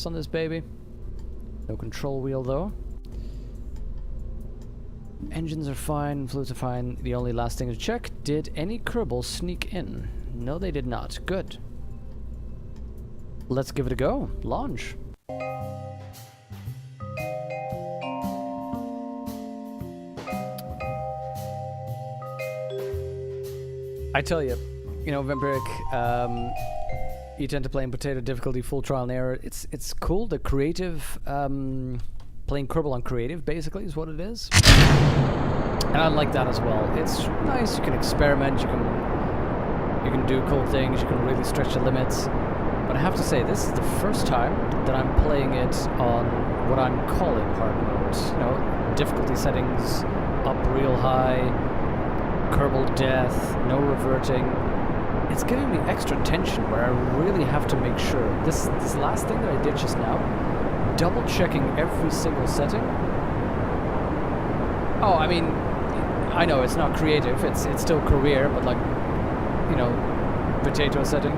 on this baby. No control wheel though. Engines are fine, fluids are fine. The only last thing to check, did any Kerbals sneak in? No, they did not. Good. Let's give it a go. Launch. I tell you, Vampiric, you tend to play in potato difficulty, full trial and error. It's cool. The creative, playing Kerbal on creative, basically, is what it is. And I like that as well. It's nice. You can experiment. You can do cool things. You can really stretch the limits. But I have to say, this is the first time that I'm playing it on what I'm calling hard mode. Difficulty settings up real high, Kerbal death, no reverting. It's giving me extra tension where I really have to make sure. This last thing that I did just now, double checking every single setting. Oh, I mean, I know it's not creative, it's still career, but like, potato setting.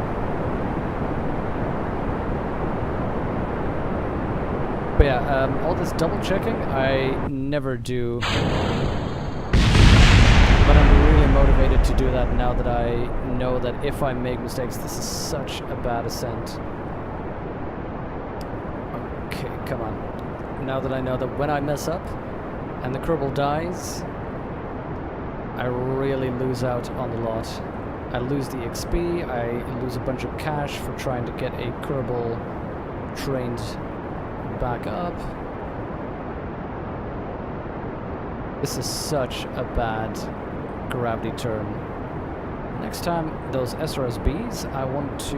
But yeah, all this double checking I never do. But I'm really motivated to do that now that I know that if I make mistakes, this is such a bad ascent. Okay, come on. Now that I know that when I mess up and the Kerbal dies, I really lose out on the lot. I lose the XP, I lose a bunch of cash for trying to get a Kerbal trained back up. This is such a bad gravity turn. Next time, those SRSBs, I want to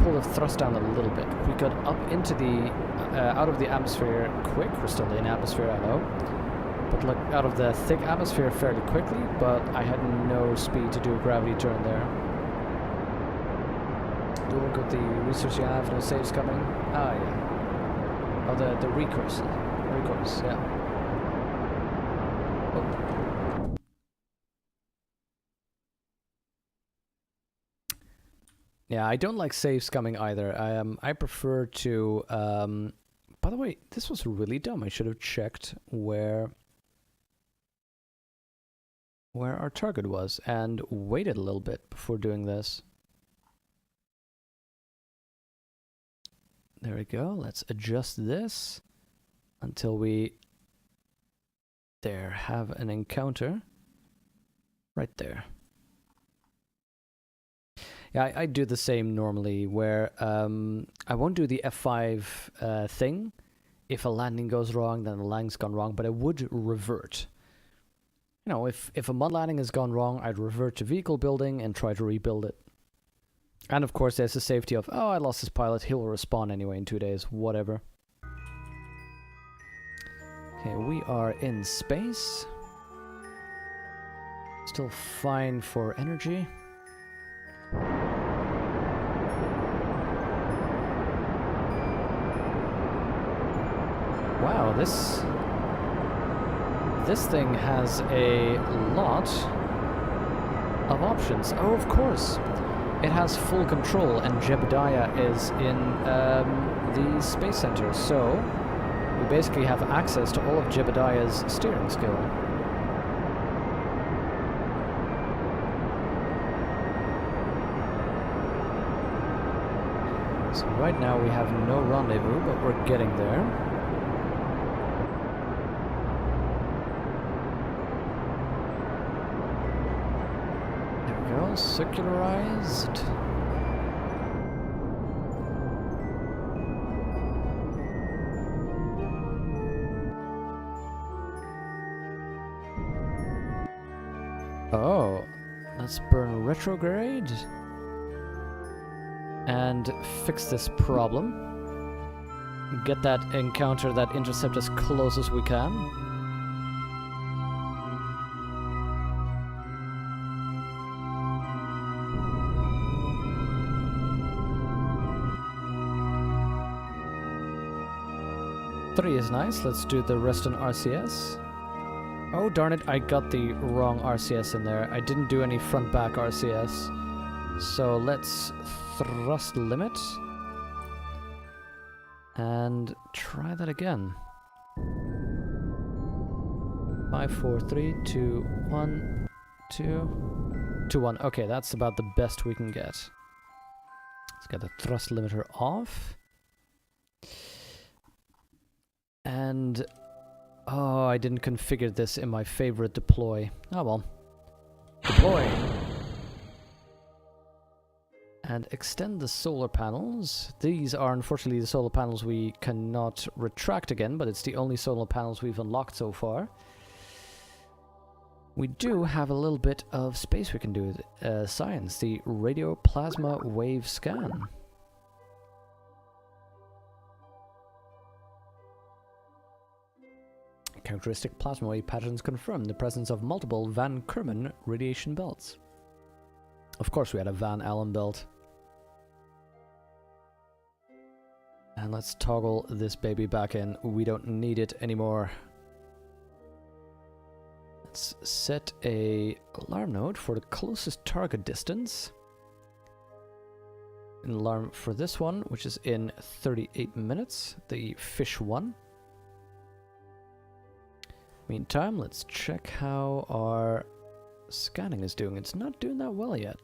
pull the thrust down a little bit. We got up into the out of the atmosphere quick. We're still in atmosphere, I know, but like out of the thick atmosphere fairly quickly. But I had no speed to do a gravity turn there. Do look at the research you have. No saves coming. Ah, yeah. Oh, the recourse. Recourse, yeah. Yeah, I don't like saves coming either. I prefer to... by the way, this was really dumb. I should have checked where our target was and waited a little bit before doing this. There we go. Let's adjust this until we... have an encounter. Right there. Yeah, I do the same normally, where I won't do the F5 thing. If a landing goes wrong, then the landing's gone wrong, but I would revert. If a mod landing has gone wrong, I'd revert to vehicle building and try to rebuild it. And of course, there's the safety of, oh, I lost this pilot, he'll respawn anyway in 2 days, whatever. Okay, we are in space. Still fine for energy. Wow, this thing has a lot of options. Oh, of course. It has full control, and Jebediah is in the space center, so we basically have access to all of Jebediah's steering skill. So right now we have no rendezvous, but we're getting there. There we go, circularized. Oh, let's burn retrograde and fix this problem. Get that encounter, that intercept as close as we can. Three is nice. Let's do the rest on RCS. Oh, darn it, I got the wrong RCS in there. I didn't do any front-back RCS. So let's thrust limit. And try that again. 5, 4, 3, 2, 1, 2, 2, 1. Okay, that's about the best we can get. Let's get the thrust limiter off. And oh, I didn't configure this in my favorite deploy. Oh well. Deploy. And extend the solar panels. These are unfortunately the solar panels we cannot retract again, but it's the only solar panels we've unlocked so far. We do have a little bit of space we can do with science. The radio plasma wave scan. Characteristic plasma wave patterns confirm the presence of multiple Van Kerman radiation belts. Of course we had a Van Allen belt. And let's toggle this baby back in. We don't need it anymore. Let's set a alarm node for the closest target distance. An alarm for this one, which is in 38 minutes, the fish one. Meantime, let's check how our scanning is doing. It's not doing that well yet.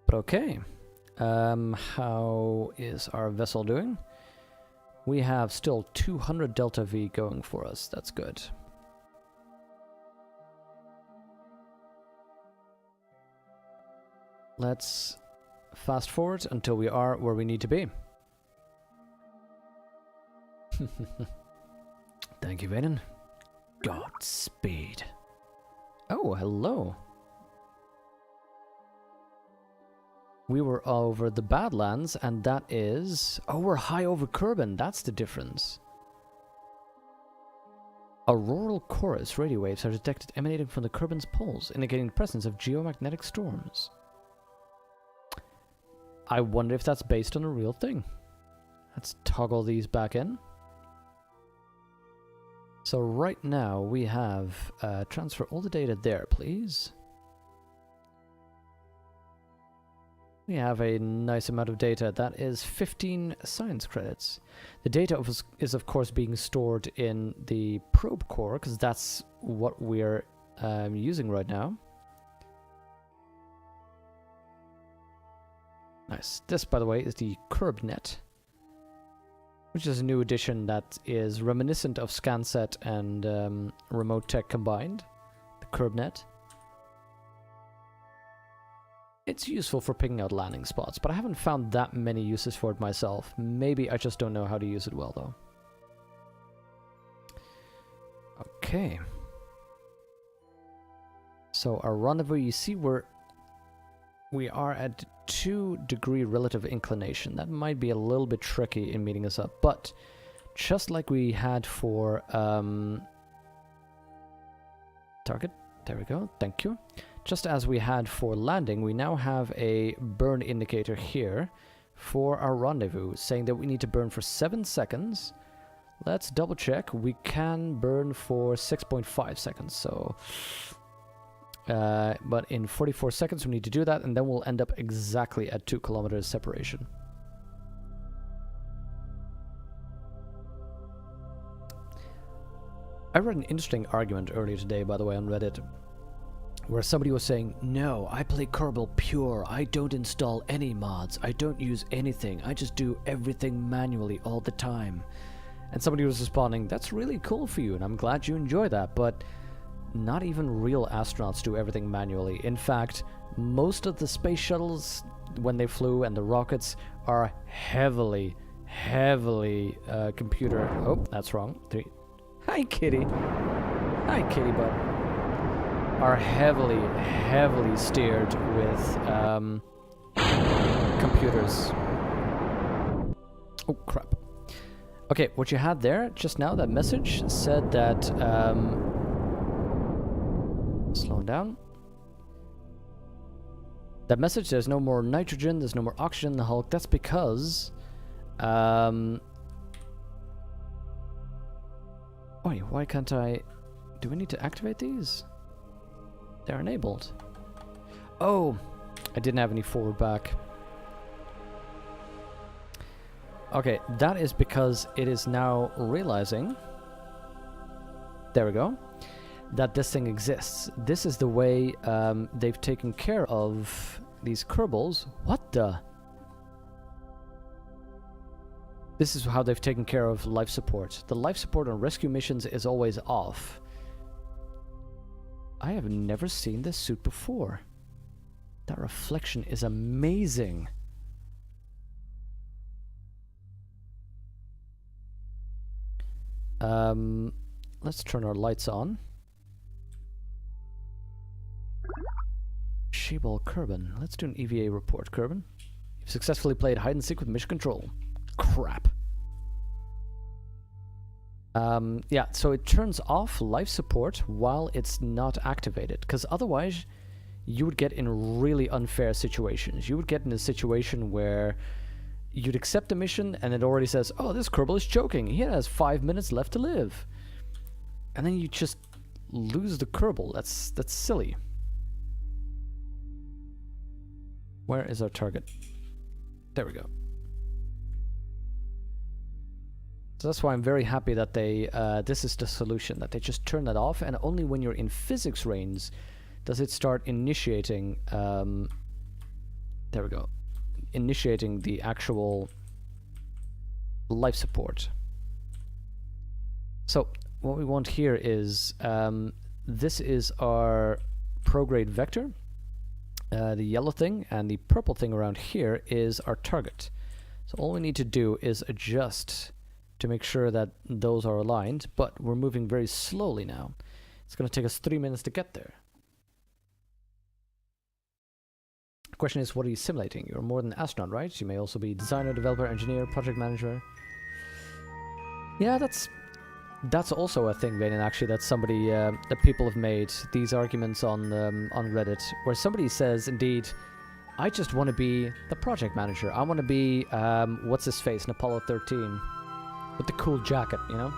But okay. How is our vessel doing? We have still 200 delta V going for us. That's good. Let's fast forward until we are where we need to be. Thank you, Vaden. Godspeed. Oh, hello. We were over the Badlands, and that is... Oh, we're high over Kerbal. That's the difference. Auroral chorus radio waves are detected emanating from the Kerbal's poles, indicating the presence of geomagnetic storms. I wonder if that's based on a real thing. Let's toggle these back in. So right now we have... transfer all the data there, please. We have a nice amount of data. That is 15 science credits. The data is of course being stored in the probe core, because that's what we're using right now. Nice. This, by the way, is the KerbNet, which is a new addition that is reminiscent of ScanSet and Remote Tech combined. The KerbNet. It's useful for picking out landing spots, but I haven't found that many uses for it myself. Maybe I just don't know how to use it well, though. Okay. So our rendezvous, you see we are at 2° relative inclination. That might be a little bit tricky in meeting us up, but just like we had for target, there we go, thank you. Just as we had for landing, we now have a burn indicator here for our rendezvous, saying that we need to burn for 7 seconds. Let's double check. We can burn for 6.5 seconds, so... but in 44 seconds we need to do that, and then we'll end up exactly at 2 kilometers separation. I read an interesting argument earlier today, by the way, on Reddit, where somebody was saying, no, I play Kerbal pure, I don't install any mods, I don't use anything, I just do everything manually all the time. And somebody was responding, that's really cool for you, and I'm glad you enjoy that, but not even real astronauts do everything manually. In fact, most of the space shuttles, when they flew, and the rockets, are heavily computer... Oh, that's wrong. 3. Hi, kitty. Hi, kitty butt. Are heavily steered with computers. Oh, crap. Okay, what you had there just now, that message said that... slowing down. That message, there's no more nitrogen, there's no more oxygen in the Hulk. That's because... Wait, why can't I... Do we need to activate these? They're enabled. Oh, I didn't have any forward back. Okay, that is because it is now realizing, there we go, that this thing exists. This is the way they've taken care of these Kerbals. What the? This is how they've taken care of life support. The life support on rescue missions is always off. I have never seen this suit before. That reflection is amazing. Let's turn our lights on. Kerbal Kerbin. Let's do an EVA report, Kerbin. You've successfully played hide and seek with mission control. Crap. Yeah, so it turns off life support while it's not activated, because otherwise you would get in really unfair situations. You would get in a situation where you'd accept the mission and it already says, oh, this Kerbal is choking. He has 5 minutes left to live. And then you just lose the Kerbal. That's silly. Where is our target? There we go. So that's why I'm very happy that they, this is the solution, that they just turn that off, and only when you're in physics range does it start initiating, there we go, initiating the actual life support. So what we want here is, this is our prograde vector, the yellow thing, and the purple thing around here is our target. So all we need to do is adjust to make sure that those are aligned, but we're moving very slowly now. It's going to take us 3 minutes to get there. The question is, what are you simulating? You're more than an astronaut, right? You may also be designer, developer, engineer, project manager. Yeah, that's also a thing, Vaynen, actually, that somebody, that people have made these arguments on Reddit, where somebody says, indeed, I just want to be the project manager. I want to be, what's his face in Apollo 13? With the cool jacket, you know?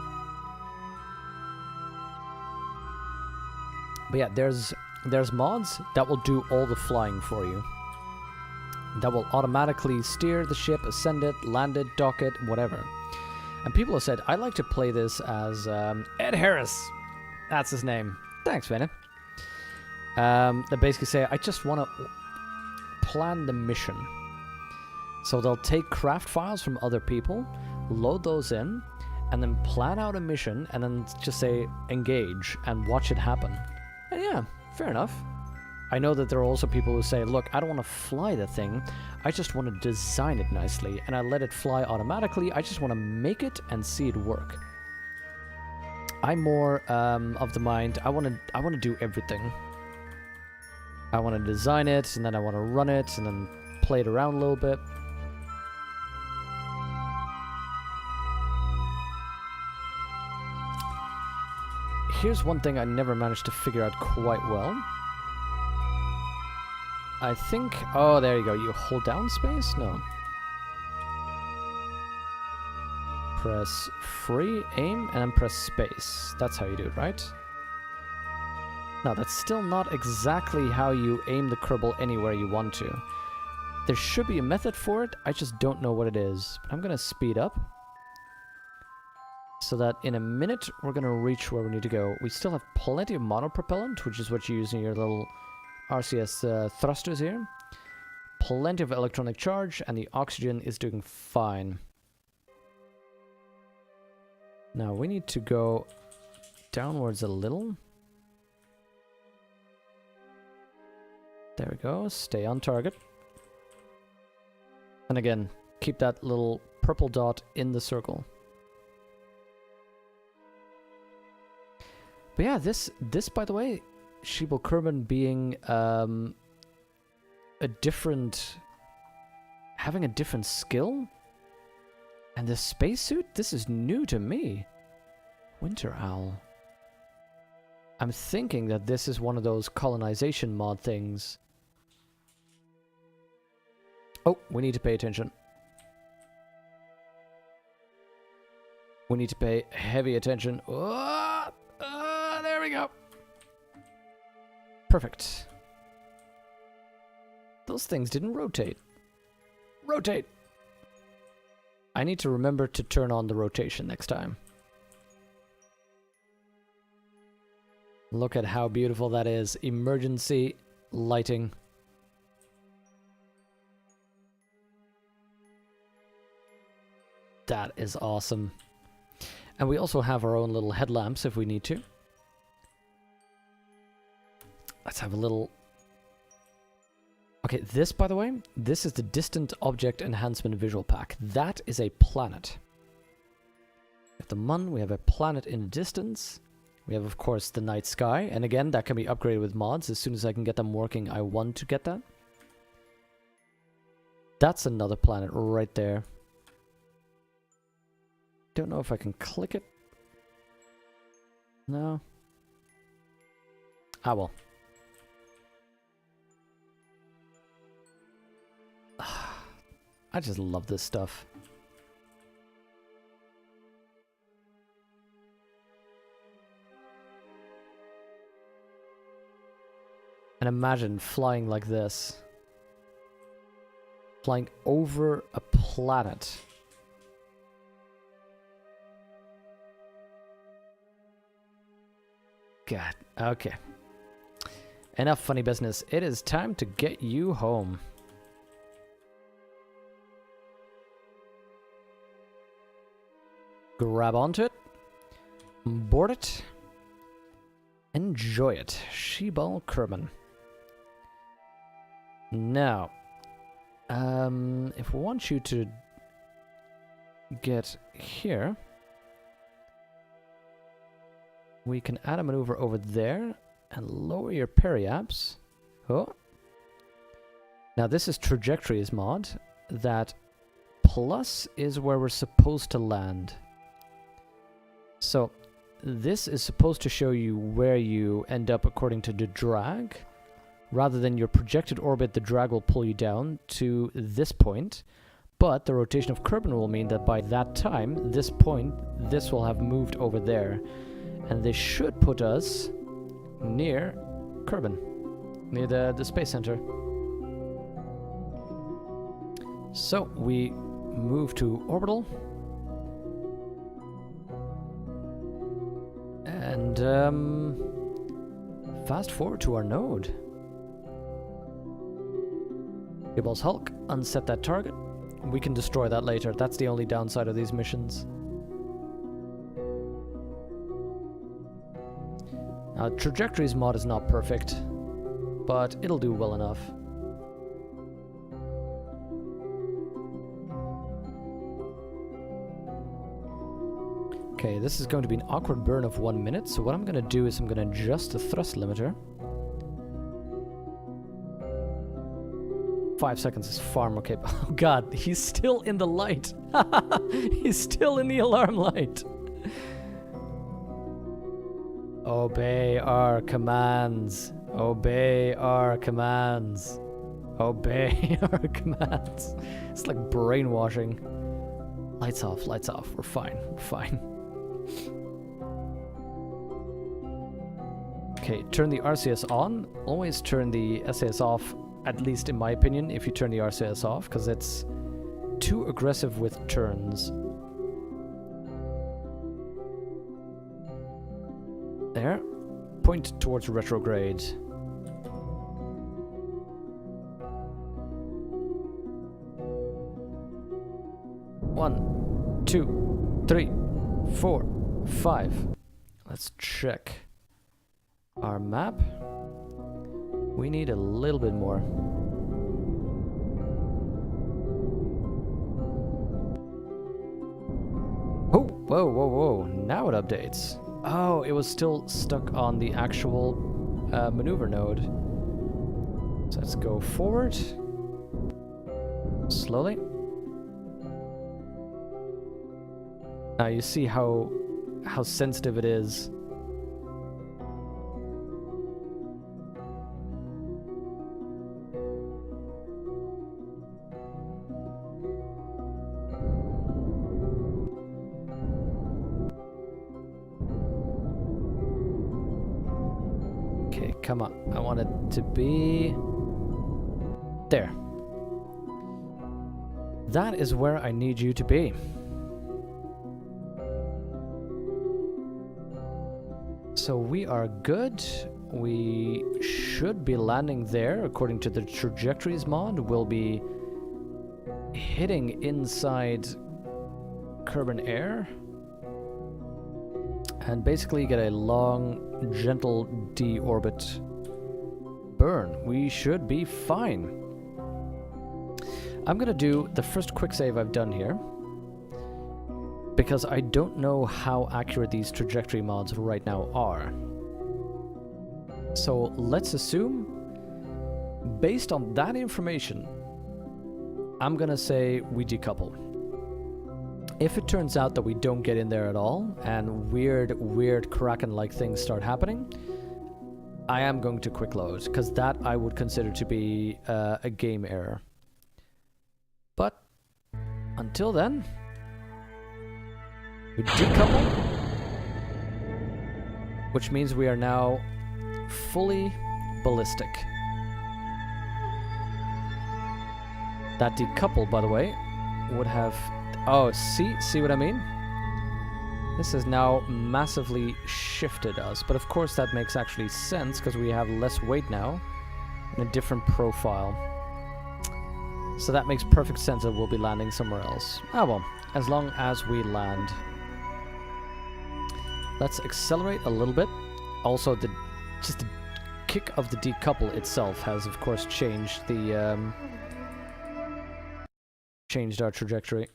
But yeah, there's mods that will do all the flying for you. That will automatically steer the ship, ascend it, land it, dock it, whatever. And people have said, I like to play this as Ed Harris. That's his name. Thanks, Vaynen. They basically say, I just want to plan the mission. So they'll take craft files from other people, load those in, and then plan out a mission, and then just say engage and watch it happen. And yeah, fair enough. I know that there are also people who say, look, I don't want to fly the thing, I just want to design it nicely, and I let it fly automatically. I just want to make it and see it work. I'm more of the mind, I want to do everything. I want to design it, and then I want to run it, and then play it around a little bit. Here's one thing I never managed to figure out quite well. I think... Oh, there you go. You hold down space? No. Press free, aim, and then press space. That's how you do it, right? No, that's still not exactly how you aim the Kerbal anywhere you want to. There should be a method for it. I just don't know what it is. But I'm going to speed up, so that in a minute we're going to reach where we need to go. We still have plenty of monopropellant, which is what you use in your little RCS thrusters here. Plenty of electronic charge, and the oxygen is doing fine. Now we need to go downwards a little. There we go. Stay on target. And again, keep that little purple dot in the circle. But yeah, this by the way, Kerbal Kerbin being a different, having a different skill, and the spacesuit, this is new to me. Winter Owl. I'm thinking that this is one of those colonization mod things. Oh, we need to pay attention. We need to pay heavy attention. There we go. Perfect. Those things didn't rotate. Rotate! I need to remember to turn on the rotation next time. Look at how beautiful that is. Emergency lighting. That is awesome. And we also have our own little headlamps if we need to. Let's have a little... Okay, this, by the way, this is the Distant Object Enhancement Visual Pack. That is a planet. We have the Mun, we have a planet in the distance. We have, of course, the night sky. And again, that can be upgraded with mods. As soon as I can get them working, I want to get that. That's another planet right there. Don't know if I can click it. No. Ah, well. I just love this stuff. And imagine flying like this. Flying over a planet. God, okay. Enough funny business. It is time to get you home. Grab onto it. Board it. Enjoy it. Kerbal Kerbal. Now, if we want you to get here, we can add a maneuver over there and lower your periapse. Oh. Now this is trajectories mod. That plus is where we're supposed to land. So this is supposed to show you where you end up according to the drag. Rather than your projected orbit, the drag will pull you down to this point. But the rotation of Kerbal will mean that by that time, this point, this will have moved over there. And this should put us near Kerbal, near the Space Center. So we move to orbital. And fast forward to our node. Kerbal's Hulk, unset that target. We can destroy that later. That's the only downside of these missions. Now, Trajectories mod is not perfect, but it'll do well enough. Okay, this is going to be an awkward burn of 1 minute, so what I'm going to do is I'm going to adjust the thrust limiter. 5 seconds is far more capable. Oh god, he's still in the light! He's still in the alarm light! Obey our commands. Obey our commands. Obey our commands. It's like brainwashing. Lights off, lights off. We're fine, we're fine. Okay, turn the RCS on. Always turn the SAS off, at least in my opinion, if you turn the RCS off, because it's too aggressive with turns. There. Point towards retrograde. One, 2, 3, 4, 5. Let's check our map. We need a little bit more. Oh, whoa, whoa, whoa. Now it updates. Oh, it was still stuck on the actual maneuver node. So let's go forward. Slowly. Now you see how sensitive it is. Okay, come on. I want it to be... There. That is where I need you to be. So we are good. We should be landing there according to the trajectories mod. We'll be hitting inside Kerbal air and basically get a long, gentle deorbit burn. We should be fine. I'm gonna do the first quick save I've done here because I don't know how accurate these trajectory mods right now are. So let's assume, based on that information, I'm gonna say we decouple. If it turns out that we don't get in there at all, and weird Kraken-like things start happening, I am going to quick load, because that I would consider to be a game error. But until then, we decouple, which means we are now fully ballistic. That decouple, by the way, would have... Oh, see what I mean? This has now massively shifted us, but of course that makes actually sense because we have less weight now and a different profile. So that makes perfect sense that we'll be landing somewhere else. Ah well, as long as we land. Let's accelerate a little bit. Also, just the kick of the decouple itself has of course changed the changed our trajectory.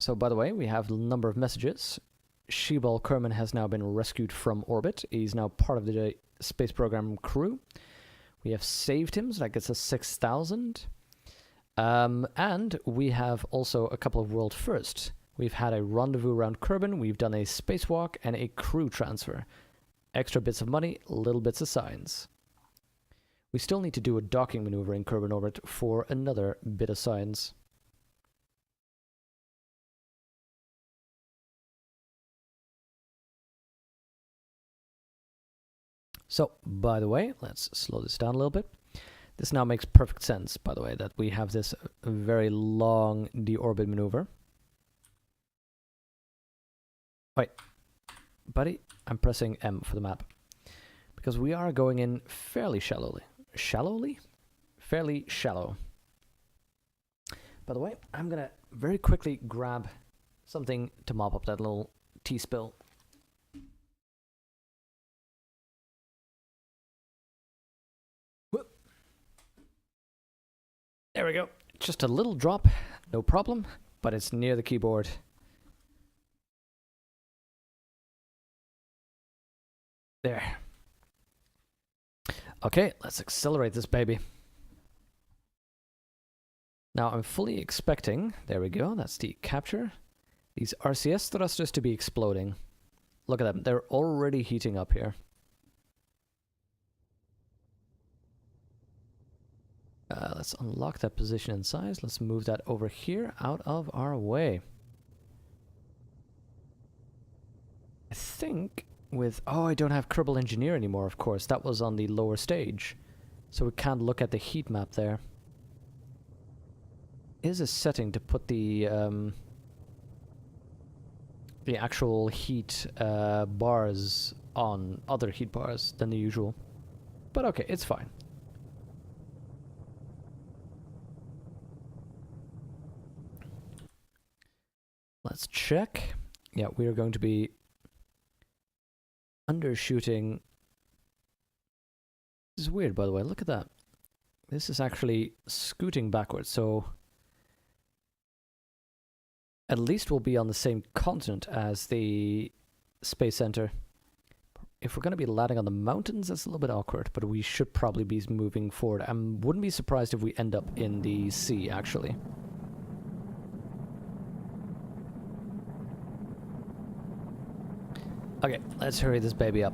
So, by the way, we have a number of messages. Kerbal Kerman has now been rescued from orbit. He's now part of the space program crew. We have saved him, so that gets us 6,000. And we have also a couple of world firsts. We've had a rendezvous around Kerbal, we've done a spacewalk, and a crew transfer. Extra bits of money, little bits of science. We still need to do a docking maneuver in Kerbal orbit for another bit of science. So, by the way, let's slow this down a little bit. This now makes perfect sense, by the way, that we have this very long deorbit maneuver. Wait, buddy, I'm pressing M for the map. Because we are going in fairly shallowly. Shallowly? Fairly shallow. By the way, I'm gonna very quickly grab something to mop up that little tea spill. There we go. Just a little drop, no problem, but it's near the keyboard. There. Okay, let's accelerate this baby. Now I'm fully expecting, there we go, that's the capture, these RCS thrusters to be exploding. Look at them, they're already heating up here. Let's unlock that position and size. Let's move that over here, out of our way. I think with... Oh, I don't have Kerbal Engineer anymore, of course. That was on the lower stage. So we can't look at the heat map there. Is a setting to put the actual heat bars on, other heat bars than the usual. But okay, it's fine. Let's check. Yeah, we are going to be undershooting. This is weird, by the way. Look at that. This is actually scooting backwards, so at least we'll be on the same continent as the Space Center. If we're going to be landing on the mountains, that's a little bit awkward, but we should probably be moving forward. I wouldn't be surprised if we end up in the sea, actually. Okay, let's hurry this baby up.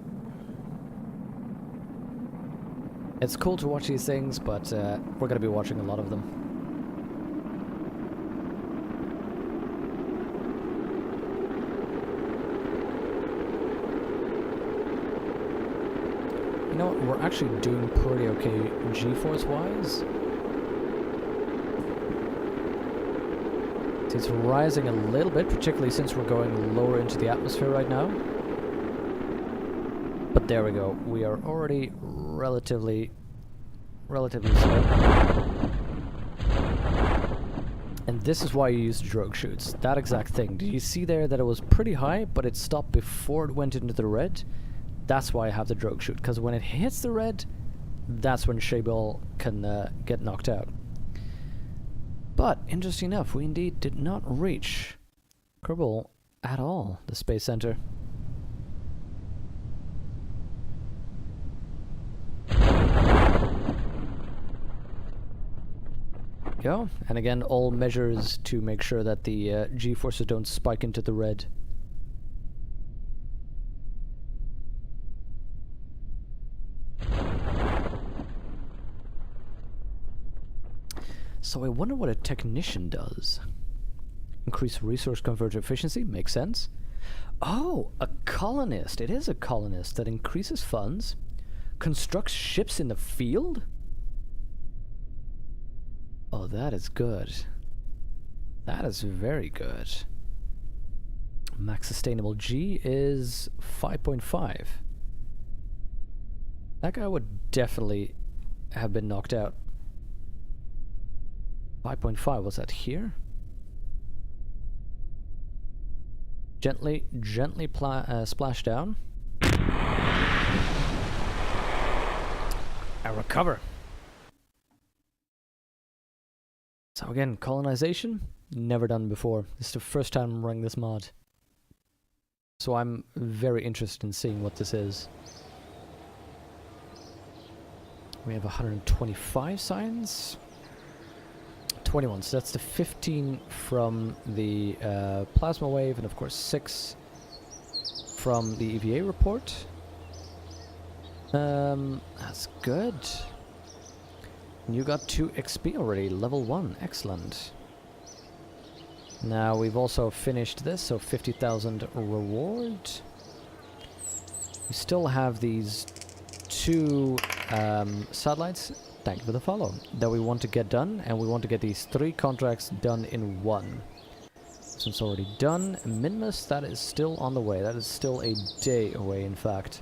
It's cool to watch these things, but we're going to be watching a lot of them. know what? We're actually doing pretty okay G-force wise. It's rising a little bit, particularly since we're going lower into the atmosphere right now. But there we go. We are already relatively slow. And this is why you use drogue chutes. That exact thing. Did you see there that it was pretty high, but it stopped before it went into the red? That's why I have the drogue chute, because when it hits the red, that's when Kerbal can get knocked out. But, interesting enough, we indeed did not reach Kerbal at all, the Space Center. Go, and again, all measures to make sure that the G-forces don't spike into the red. So I wonder what a technician does. Increase resource converter efficiency, makes sense. Oh, a colonist. It is a colonist that increases funds, constructs ships in the field? Oh, that is good. That is very good. Max sustainable G is 5.5. That guy would definitely have been knocked out. 5.5, was that here? Gently splash down. And recover. So again, colonization, never done before. This is the first time I'm running this mod. So I'm very interested in seeing what this is. We have 125 signs. 21, so that's the 15 from the plasma wave, and of course 6 from the EVA report. That's good. And you got 2 XP already, level 1, excellent. Now we've also finished this, so 50,000 reward. We still have these 2 satellites. Thank you for the follow. That we want to get done, and we want to get these 3 contracts done in 1. This one's already done. Minmus, that is still on the way. That is still a day away, in fact.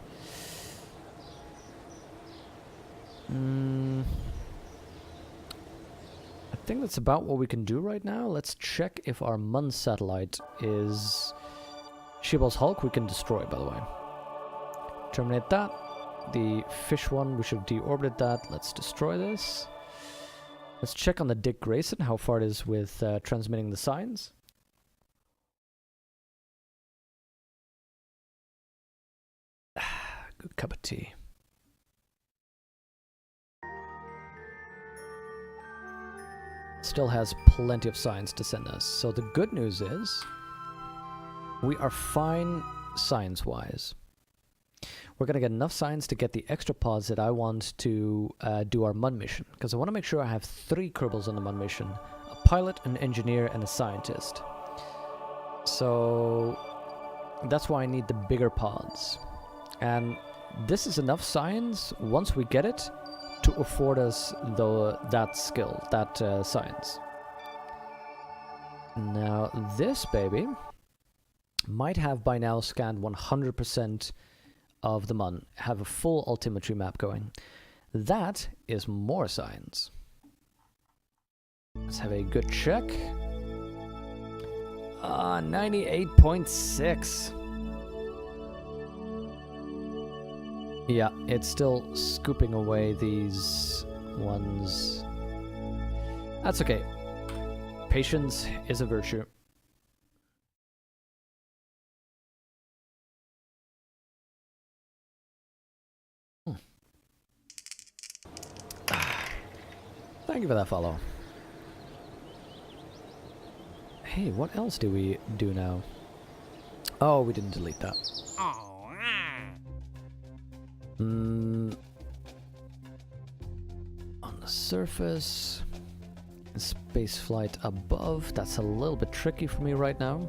I think that's about what we can do right now. Let's check if our Mun satellite is Kerbal's Hulk. We can destroy, by the way. Terminate that. The fish one, we should have deorbited that. Let's destroy this. Let's check on the Dick Grayson, how far it is with transmitting the signs. Good cup of tea. Still has plenty of signs to send us. So the good news is we are fine science-wise. We're going to get enough signs to get the extra pods that I want to do our Mun mission. Because I want to make sure I have 3 Kerbals on the Mun mission. A pilot, an engineer, and a scientist. So that's why I need the bigger pods. And this is enough signs, once we get it, to afford us that skill, that science. Now this baby might have by now scanned 100% of the Mun, have a full altimetry map going. That is more signs. Let's have a good check. 98.6. Yeah, it's still scooping away these ones. That's okay. Patience is a virtue. Thank you for that follow. Hey, what else do we do now? Oh, we didn't delete that. On the surface, space flight above, that's a little bit tricky for me right now.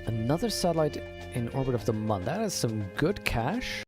Another satellite in orbit of the month. That is some good cash.